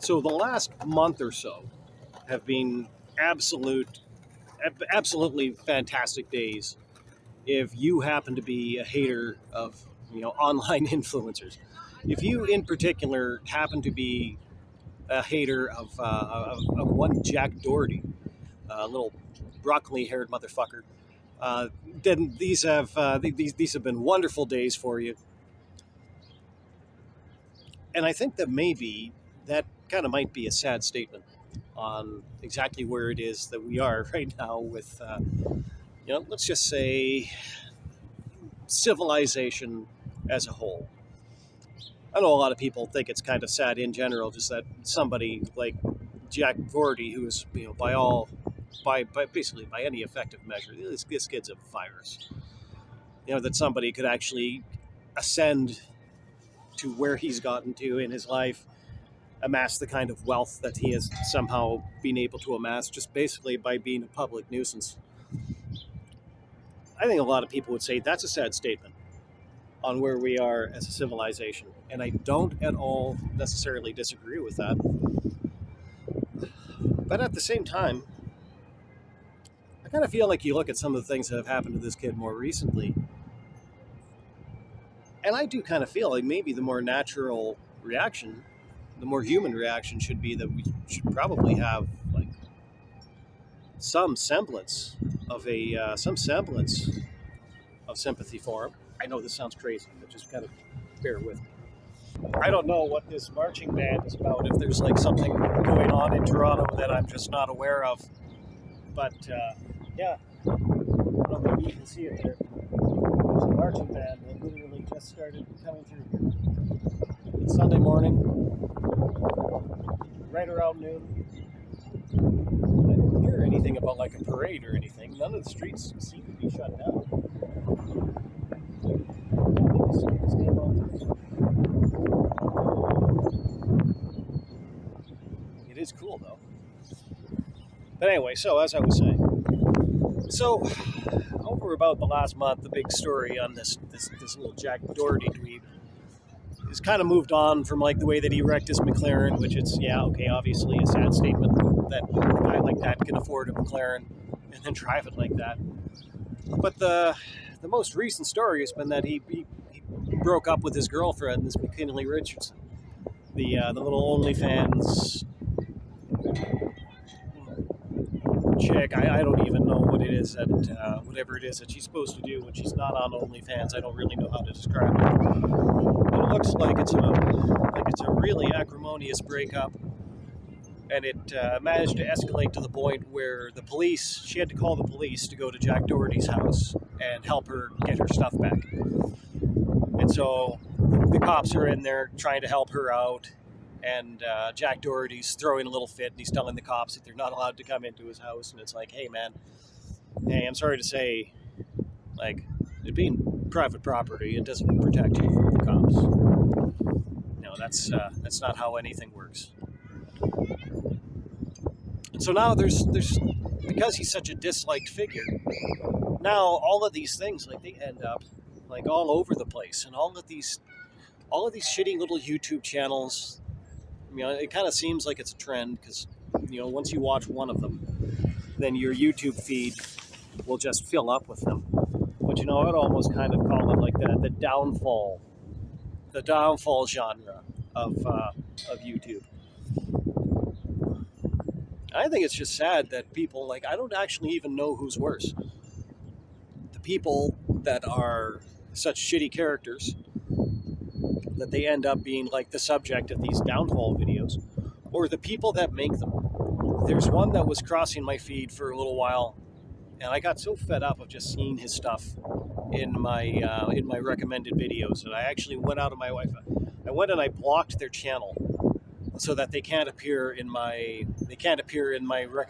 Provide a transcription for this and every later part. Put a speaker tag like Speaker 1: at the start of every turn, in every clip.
Speaker 1: So the last month or so have been absolutely fantastic days. If you happen to be a hater of online influencers, if you in particular happen to be a hater of one Jack Doherty, a little broccoli-haired motherfucker, uh, then these have been wonderful days for you. And I think that maybe that kind of might be a sad statement on exactly where it is that we are right now with, let's just say civilization as a whole. I know a lot of people think it's kind of sad in general, just that somebody like Jack Doherty, who is, by basically by any effective measure, this kid's a virus. That somebody could actually ascend to where he's gotten to in his life, amass the kind of wealth that he has somehow been able to amass just basically by being a public nuisance. I think a lot of people would say that's a sad statement on where we are as a civilization, and I don't at all necessarily disagree with that. But at the same time, I kind of feel like you look at some of the things that have happened to this kid more recently, and I do kind of feel like maybe the more natural reaction, the more human reaction should be that we should probably have like some semblance of sympathy for him. I know this sounds crazy, but just kind of bear with me. I don't know what this marching band is about, if there's like something going on in Toronto that I'm just not aware of. But yeah, I don't know if you can see it there. There's a marching band that literally just started coming through. It's Sunday morning, right around noon. I didn't hear anything about like a parade or anything. None of the streets seem to be shut down. It is cool though. But anyway, so as I was saying, over about the last month, the big story on this little Jack Doherty tweet has kind of moved on from like the way that he wrecked his McLaren, which it's obviously a sad statement that a guy like that can afford a McLaren and then drive it like that. But the most recent story has been that he broke up with his girlfriend, this McKinley Richardson, the little OnlyFans chick. I don't even know what it is that whatever it is that she's supposed to do when she's not on OnlyFans. I don't really know how to describe it. But it looks like it's a really acrimonious breakup, and it managed to escalate to the point where she had to call the police to go to Jack Doherty's house and help her get her stuff back. And so the cops are in there trying to help her out, and Jack Doherty's throwing a little fit, and he's telling the cops that they're not allowed to come into his house. And it's like, hey man, I'm sorry to say, like, it being private property, it doesn't protect you from the cops. That's not how anything works. And so now there's because he's such a disliked figure, now all of these things, like, they end up like all over the place, and all of these shitty little YouTube channels. It kind of seems like it's a trend because, once you watch one of them, then your YouTube feed will just fill up with them. But I'd almost kind of call it like the downfall genre of YouTube. I think it's just sad that people, like, I don't actually even know who's worse. The people that are such shitty characters that they end up being like the subject of these downfall videos, or the people that make them. There's one that was crossing my feed for a little while, and I got so fed up of just seeing his stuff in my recommended videos that I actually went out of my Wi-Fi. I went and I blocked their channel so that they can't appear in my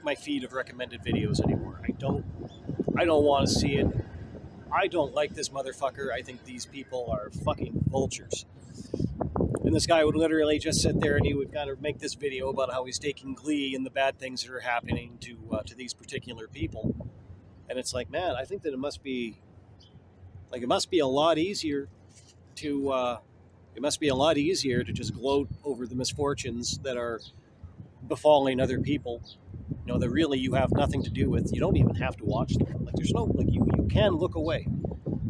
Speaker 1: my feed of recommended videos anymore. I don't want to see it. I don't like this motherfucker. I think these people are fucking vultures. And this guy would literally just sit there and he would kind of make this video about how he's taking glee in the bad things that are happening to these particular people. And it's like, man, I think that it must be a lot easier to just gloat over the misfortunes that are befalling other people, that really you have nothing to do with. You don't even have to watch them. Like there's no like you can look away.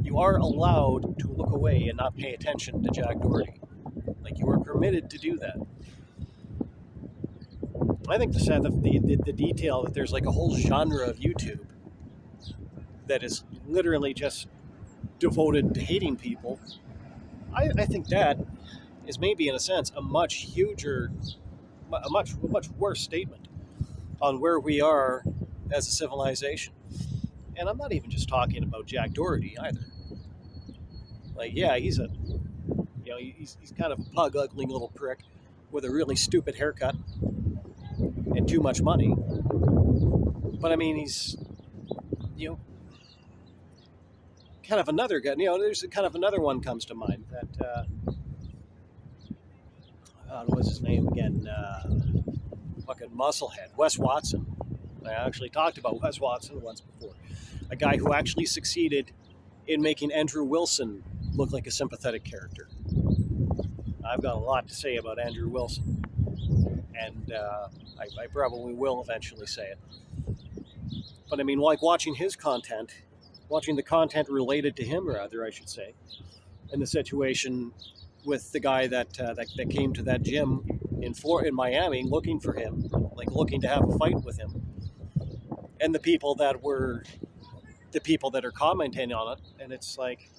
Speaker 1: You are allowed to look away and not pay attention to Jack Doherty. Like you are permitted to do that. I think the detail that there's like a whole genre of YouTube that is literally just devoted to hating people. I think that is maybe in a sense a much huger, a much worse statement on where we are as a civilization. And I'm not even just talking about Jack Doherty either. Like, yeah, he's kind of a pug ugly little prick with a really stupid haircut and too much money. But I mean, he's you know kind of another guy. There's kind of another one comes to mind that what's his name again? Fucking musclehead, Wes Watson. I actually talked about Wes Watson once before. A guy who actually succeeded in making Andrew Wilson look like a sympathetic character. I've got a lot to say about Andrew Wilson, and I probably will eventually say it. But I mean, like watching his content, watching the content related to him, rather, I should say, and the situation with the guy that came to that gym in Miami looking for him, like looking to have a fight with him, and the people that are commenting on it, and it's like,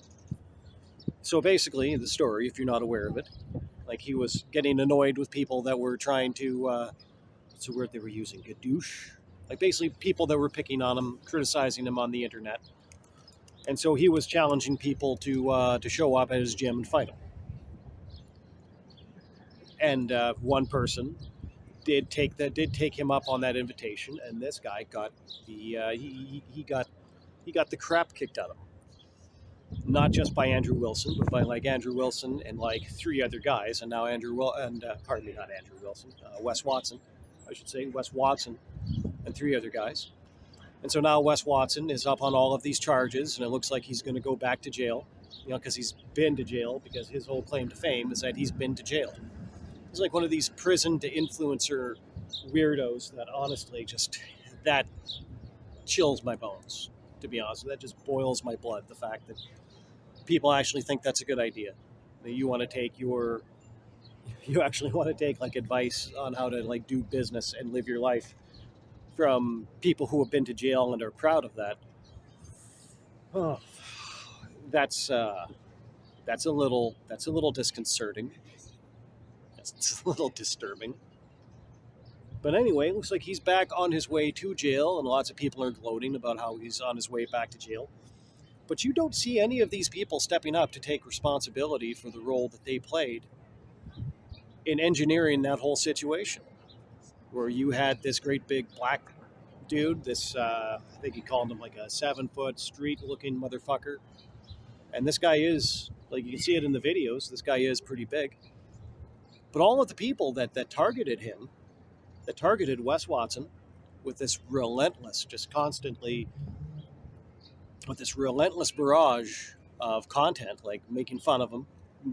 Speaker 1: so basically the story, if you're not aware of it, like he was getting annoyed with people that were trying to what's the word they were using, gadoosh, like basically people that were picking on him, criticizing him on the internet, and so he was challenging people to show up at his gym and fight him. And one person did take him up on that invitation, and this guy got he got the crap kicked out of him. Not just by Andrew Wilson, but by like Andrew Wilson and like three other guys, and now pardon me, not Andrew Wilson, Wes Watson, I should say, Wes Watson and three other guys. And so now Wes Watson is up on all of these charges, and it looks like he's going to go back to jail, because he's been to jail, because his whole claim to fame is that he's been to jail. He's like one of these prison to influencer weirdos that honestly that chills my bones, to be honest. That just boils my blood, the fact that people actually think that's a good idea. That you actually want to take like advice on how to like do business and live your life from people who have been to jail and are proud of that. Oh, that's a little disconcerting. It's a little disturbing. But anyway, it looks like he's back on his way to jail, and lots of people are gloating about how he's on his way back to jail. But you don't see any of these people stepping up to take responsibility for the role that they played in engineering that whole situation, where you had this great big black dude, I think he called him like a 7-foot street-looking motherfucker. And this guy is, like you can see it in the videos, this guy is pretty big. But all of the people that targeted him, that targeted Wes Watson with this relentless, just constantly, with this relentless barrage of content, like making fun of him,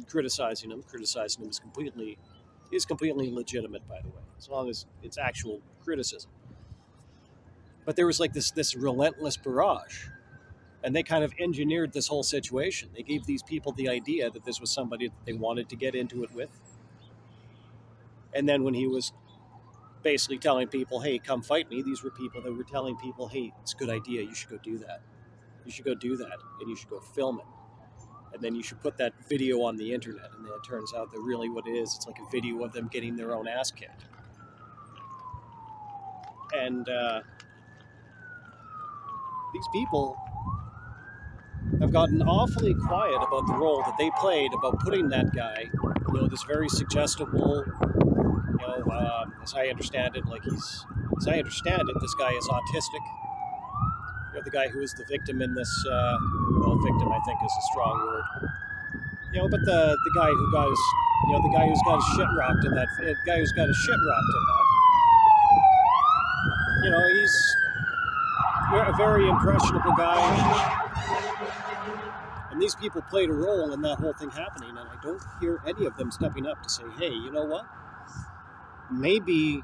Speaker 1: criticizing him is completely legitimate, by the way, as long as it's actual criticism. But there was like this relentless barrage, and they kind of engineered this whole situation. They gave these people the idea that this was somebody that they wanted to get into it with. And then when he was basically telling people, hey, come fight me, these were people that were telling people, hey, it's a good idea, you should go do that. You should go do that, and you should go film it. And then you should put that video on the internet. And then it turns out that really what it is, it's like a video of them getting their own ass kicked. And these people have gotten awfully quiet about the role that they played about putting that guy, this very suggestible, as I understand it, this guy is autistic. The guy who is the victim in this, victim I think is a strong word. But the guy who got his, the guy who's got his shit rocked in that, he's a very impressionable guy. And these people played a role in that whole thing happening, and I don't hear any of them stepping up to say, hey, you know what? Maybe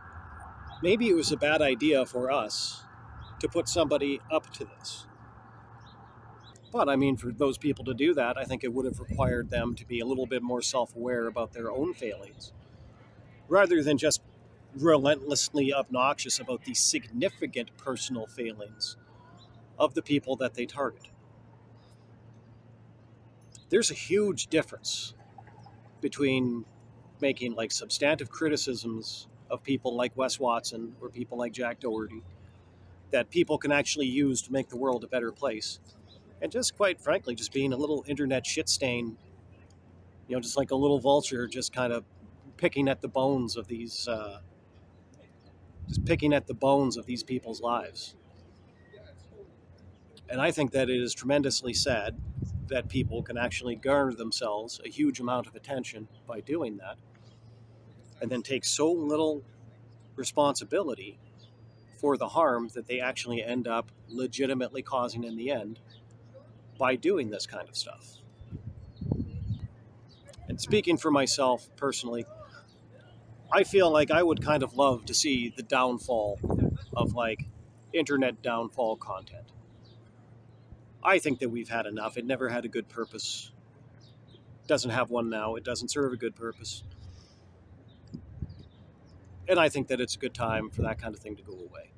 Speaker 1: maybe it was a bad idea for us to put somebody up to this. But I mean, for those people to do that, I think it would have required them to be a little bit more self aware about their own failings rather than just relentlessly obnoxious about the significant personal failings of the people that they target. There's a huge difference between making like substantive criticisms of people like Wes Watson or people like Jack Doherty that people can actually use to make the world a better place. And just quite frankly, just being a little internet shit stain, just like a little vulture, just kind of picking at the bones of these, just picking at the bones of these people's lives. And I think that it is tremendously sad that people can actually garner themselves a huge amount of attention by doing that, and then take so little responsibility for the harm that they actually end up legitimately causing in the end by doing this kind of stuff. And speaking for myself personally, I feel like I would kind of love to see the downfall of like internet downfall content. I think that we've had enough. It never had a good purpose. Doesn't have one now. It doesn't serve a good purpose. And I think that it's a good time for that kind of thing to go away.